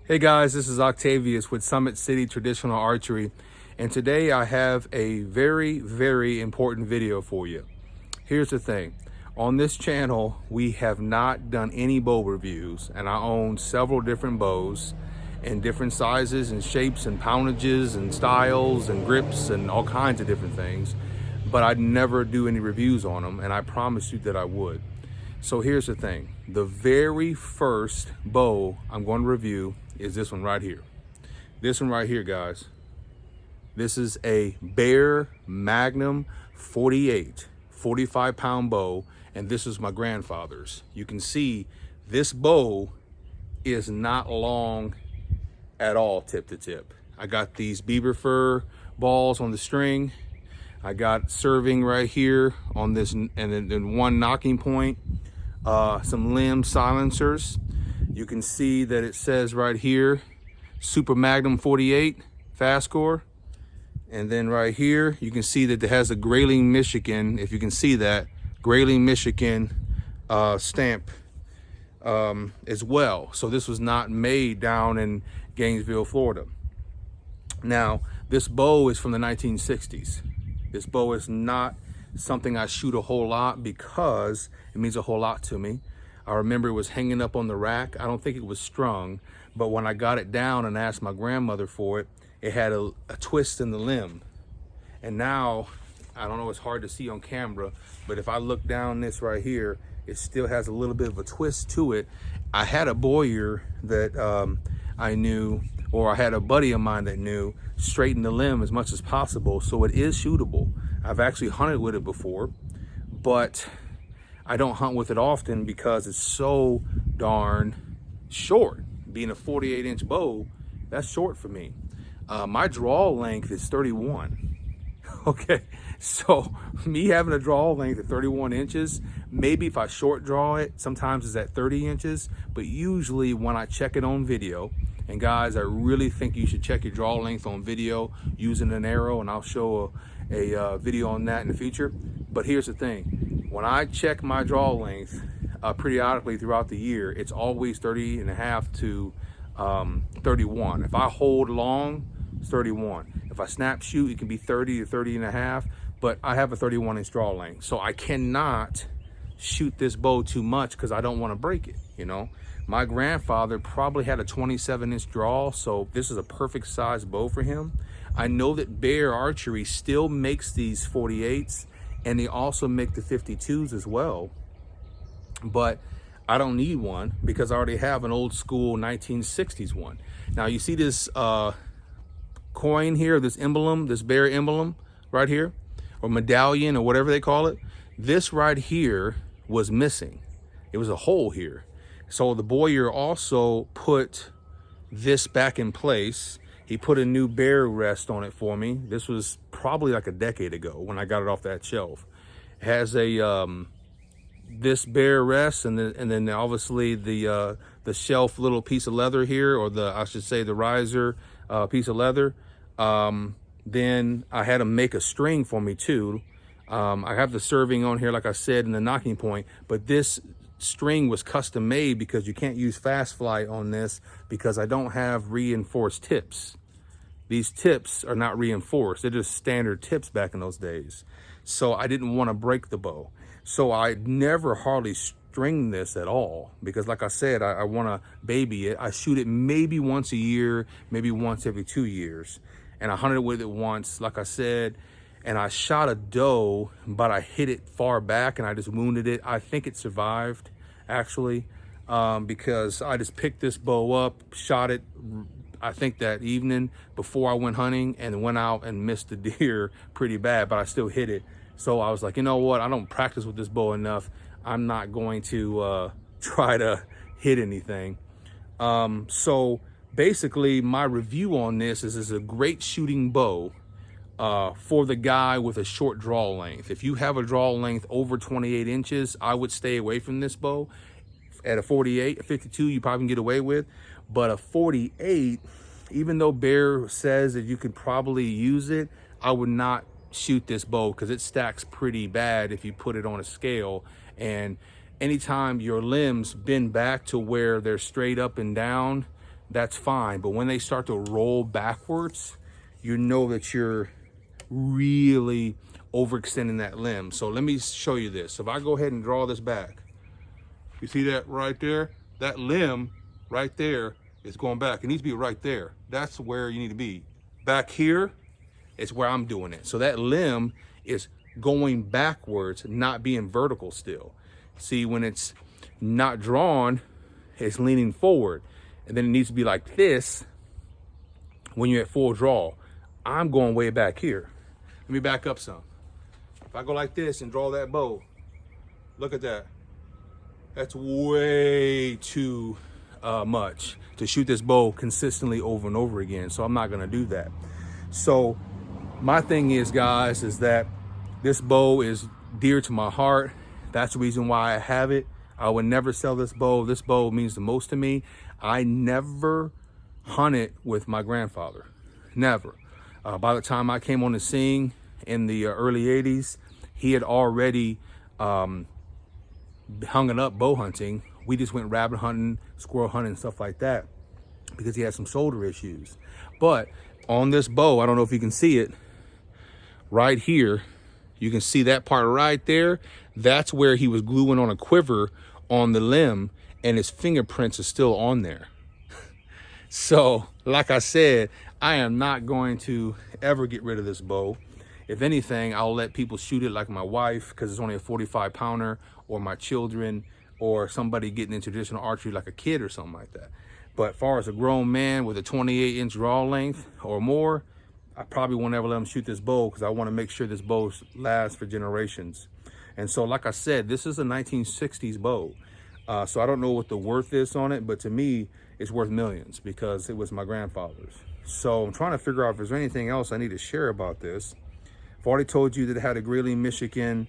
Hey guys, this is Octavius with Summit City Traditional Archery, and today I have a very important video for you. Here's the thing. On this channel, we have not done any bow reviews, and I own several different bows in different sizes and shapes and poundages and styles and grips and all kinds of different things, but I'd never do any reviews on them, and I promised you that I would. So here's the thing. The very first bow I'm going to review is this one right here. This one right here, guys. This is a Bear Magnum 48, 45-pound bow, and this is my grandfather's. You can see this bow is not long at all tip to tip. I got these beaver fur balls on the string. I got serving right here on this, and then one knocking point. Some limb silencers. You can see that it says right here, Super Magnum 48 fast core. And then right here, you can see that it has a Grayling, Michigan, if you can see that, Grayling, Michigan stamp as well. So this was not made down in Gainesville, Florida. Now, this bow is from the 1960s. This bow is not something I shoot a whole lot because it means a whole lot to me. I remember it was hanging up on the rack. I don't think it was strung, but when I got it down and asked my grandmother for it, it had a twist in the limb. And now, I don't know, it's hard to see on camera, but if I look down this right here, it still has a little bit of a twist to it. I had a bowyer that I knew, or I had a buddy of mine that knew, straighten the limb as much as possible, so it is shootable. I've actually hunted with it before, but I don't hunt with it often because it's so darn short. Being a 48-inch bow, that's short for me. My draw length is 31. Okay, so me having a draw length of 31 inches, maybe if I short draw it, sometimes it's at 30 inches, but usually when I check it on video, and guys, I really think you should check your draw length on video using an arrow, and I'll show a video on that in the future. But here's the thing. When I check my draw length periodically throughout the year, it's always 30 and a half to 31. If I hold long, it's 31. If I snap shoot, it can be 30 to 30 and a half, but I have a 31-inch draw length. So I cannot shoot this bow too much because I don't want to break it, you know? My grandfather probably had a 27-inch draw, so this is a perfect size bow for him. I know that Bear Archery still makes these 48s, and they also make the 52s as well. But I don't need one because I already have an old school 1960s one. Now you see this coin here, this emblem, this bear emblem right here, or medallion or whatever they call it. This right here was missing. It was a hole here. So the bowyer also put this back in place. He put a new bear rest on it for me. This was probably like a decade ago when I got it off that shelf. It has a this bear rest, and then obviously the shelf little piece of leather here, or I should say the riser piece of leather. Then I had him make a string for me too. I have the serving on here, like I said, and the knocking point, but this string was custom made because you can't use fast flight on this because I don't have reinforced tips. These tips are not reinforced. They're just standard tips back in those days. So I didn't want to break the bow. So I never hardly string this at all because, like I said, I want to baby it. I shoot it maybe once a year, maybe once every 2 years. And I hunted with it once, like I said, and I shot a doe, but I hit it far back and I just wounded it. I think it survived, actually, because I just picked this bow up, shot it, I think that evening before I went hunting, and went out and missed the deer pretty bad, but I still hit it. So I was like, you know what? I don't practice with this bow enough. I'm not going to try to hit anything. So basically, my review on this is it's a great shooting bow for the guy with a short draw length. If you have a draw length over 28 inches, I would stay away from this bow. At a 48, a 52, you probably can get away with, but a 48, even though Bear says that you could probably use it, I would not shoot this bow because it stacks pretty bad if you put it on a scale. And anytime your limbs bend back to where they're straight up and down, that's fine. But when they start to roll backwards, you know that you're really overextending that limb. So let me show you this. So if I go ahead and draw this back, you see that right there? That limb right there is going back. It needs to be right there. That's where you need to be. Back here is where I'm doing it. So that limb is going backwards, not being vertical still. See, when it's not drawn, it's leaning forward. And then it needs to be like this when you're at full draw. I'm going way back here. Let me back up some. If I go like this and draw that bow, look at that. That's way too much to shoot this bow consistently over and over again. So I'm not gonna do that. So my thing is, guys, is that this bow is dear to my heart. That's the reason why I have it. I would never sell this bow. This bow means the most to me. I never hunted with my grandfather, never. By the time I came on the scene in the early 80s, he had already hung it up bow hunting. We just went rabbit hunting, squirrel hunting, stuff like that, because he had some shoulder issues. But on this bow, I don't know if you can see it, right here, you can see that part right there. That's where he was gluing on a quiver on the limb, and his fingerprints are still on there. So, like I said, I am not going to ever get rid of this bow. If anything, I'll let people shoot it, like my wife, because it's only a 45 pounder, or my children, or somebody getting into traditional archery like a kid or something like that. But as far as a grown man with a 28-inch draw length or more, I probably won't ever let them shoot this bow, because I want to make sure this bow lasts for generations. And so, like I said, this is a 1960s bow. So I don't know what the worth is on it, but to me, it's worth millions because it was my grandfather's. So I'm trying to figure out if there's anything else I need to share about this. I've already told you that it had a Greeley, Michigan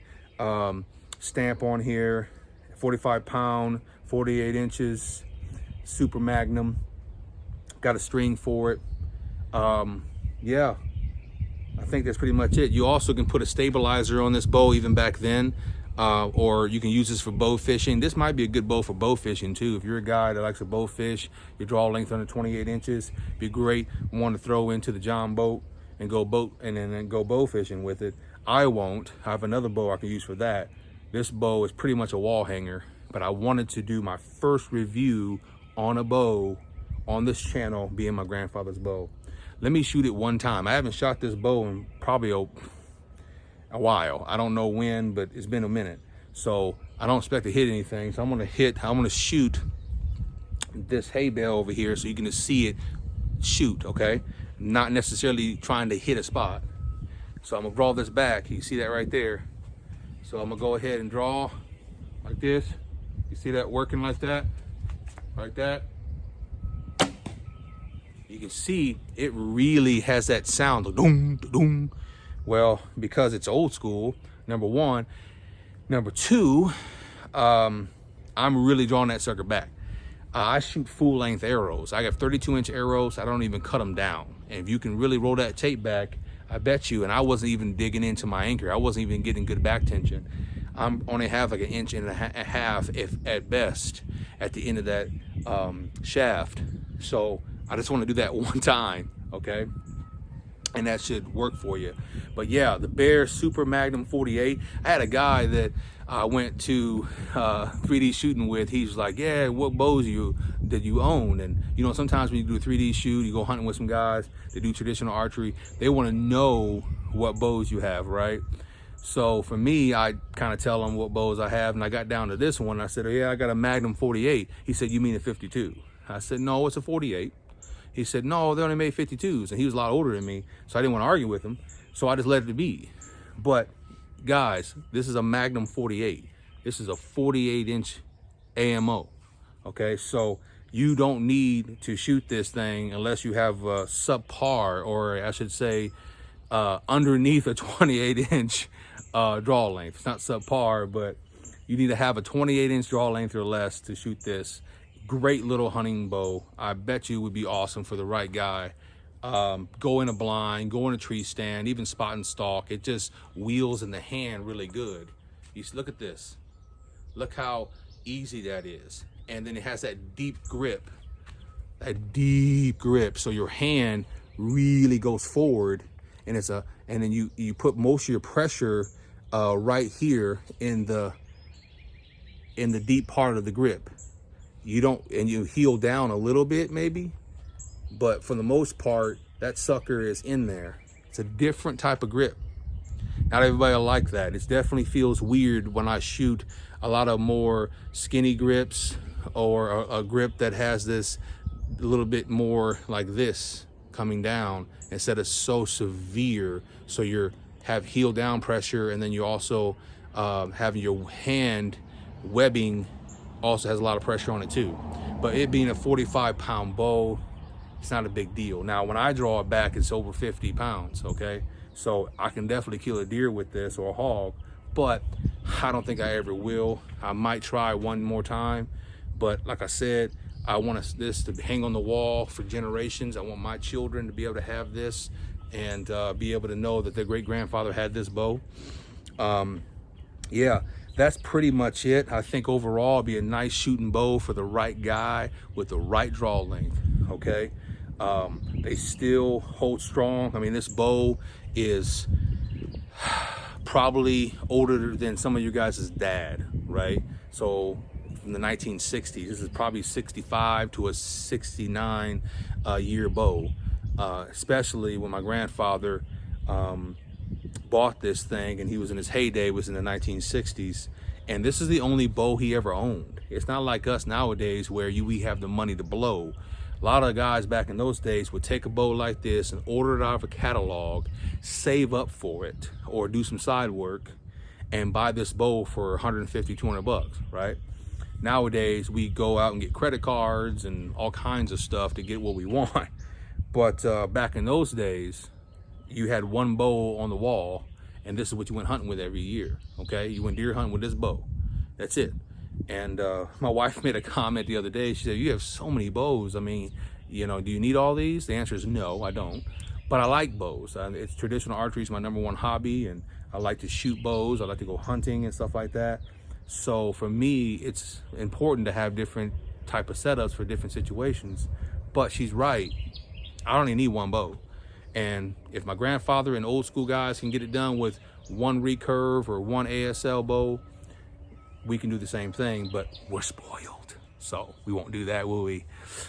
stamp on here, 45 pound, 48 inches, Super Magnum. Got a string for it. Yeah, I think that's pretty much it. You also can put a stabilizer on this bow even back then, or you can use this for bow fishing. This might be a good bow for bow fishing too. If you're a guy that likes to bow fish, your draw length under 28 inches, be great one to throw into the John boat and go bow fishing with it. I won't. I have another bow I can use for that. This bow is pretty much a wall hanger, but I wanted to do my first review on a bow on this channel, being my grandfather's bow. Let me shoot it one time. I haven't shot this bow in probably a while. I don't know when, but it's been a minute. So I don't expect to hit anything. So I'm gonna shoot this hay bale over here so you can just see it shoot, okay? Not necessarily trying to hit a spot. So I'm gonna draw this back. You see that right there? So I'm gonna go ahead and draw like this. You see that working like that? Like that? You can see it really has that sound, doom, doom. Well, because it's old school, number one. Number two, I'm really drawing that sucker back. I shoot full length arrows. I got 32-inch arrows. I don't even cut them down. And if you can really roll that tape back, I bet you, and I wasn't even digging into my anchor. I wasn't even getting good back tension. I'm only have like 1.5 inches, if at best, at the end of that shaft. So I just want to do that one time, okay? And that should work for you. But yeah, the Bear Super Magnum 48. I had a guy that I went to 3D shooting with. He's like, yeah, what bows did you own? And you know, sometimes when you do a 3D shoot, you go hunting with some guys that do traditional archery, they want to know what bows you have, right? So for me, I kind of tell them what bows I have, and I got down to this one. I said, oh yeah, I got a Magnum 48. He said, you mean a 52? I said, no, it's a 48. He said, no, they only made 52s. And he was a lot older than me, so I didn't want to argue with him. So I just let it be. But guys, this is a Magnum 48. This is a 48-inch AMO. Okay, so you don't need to shoot this thing unless you have a subpar, or I should say, underneath a 28-inch draw length. It's not subpar, but you need to have a 28-inch draw length or less to shoot this. Great little hunting bow. I bet you would be awesome for the right guy. Go in a blind, go in a tree stand, even spot and stalk. It just wheels in the hand really good. You look at this. Look how easy that is. And then it has that deep grip. a deep grip. So your hand really goes forward, and and then you put most of your pressure right here in the deep part of the grip. And you heel down a little bit maybe, but for the most part, that sucker is in there. It's a different type of grip. Not everybody will like that. It definitely feels weird when I shoot a lot of more skinny grips, or a grip that has this a little bit more like this coming down instead of so severe. So you have heel down pressure, and then you also have your hand webbing also has a lot of pressure on it too. But it being a 45-pound bow, it's not a big deal. Now, when I draw it back, it's over 50 pounds, okay? So I can definitely kill a deer with this, or a hog, but I don't think I ever will. I might try one more time, but like I said, I want this to hang on the wall for generations. I want my children to be able to have this and be able to know that their great-grandfather had this bow. Yeah, that's pretty much it. I think overall it'll be a nice shooting bow for the right guy with the right draw length, okay? They still hold strong. I mean, this bow is probably older than some of you guys' dad, right? So from the 1960s, this is probably 65 to a 69 year bow, especially when my grandfather bought this thing, and he was in his heyday, was in the 1960s, and this is the only bow he ever owned. It's not like us nowadays where we have the money to blow. A lot of guys back in those days would take a bow like this and order it out of a catalog, save up for it, or do some side work and buy this bow for 150, 200 bucks, right? Nowadays, we go out and get credit cards and all kinds of stuff to get what we want. But back in those days, you had one bow on the wall, and this is what you went hunting with every year, okay? You went deer hunting with this bow. That's it. And my wife made a comment the other day. She said, "You have so many bows. I mean, you know, do you need all these?" The answer is no, I don't. But I like bows. It's traditional archery is my #1 hobby, and I like to shoot bows. I like to go hunting and stuff like that. So for me, it's important to have different type of setups for different situations. But she's right. I only need one bow. And if my grandfather and old school guys can get it done with one recurve or one ASL bow, we can do the same thing, but we're spoiled. So we won't do that, will we?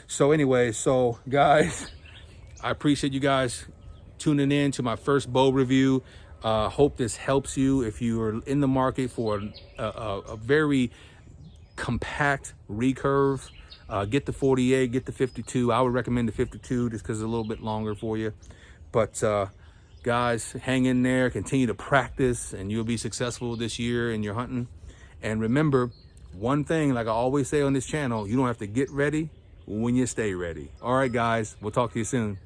So anyway, so guys, I appreciate you guys tuning in to my first bow review. Hope this helps you if you are in the market for a very compact recurve. Get the 48, get the 52. I would recommend the 52 just because it's a little bit longer for you. But guys, hang in there, continue to practice, and you'll be successful this year in your hunting. And remember, one thing, like I always say on this channel, you don't have to get ready when you stay ready. All right, guys, we'll talk to you soon.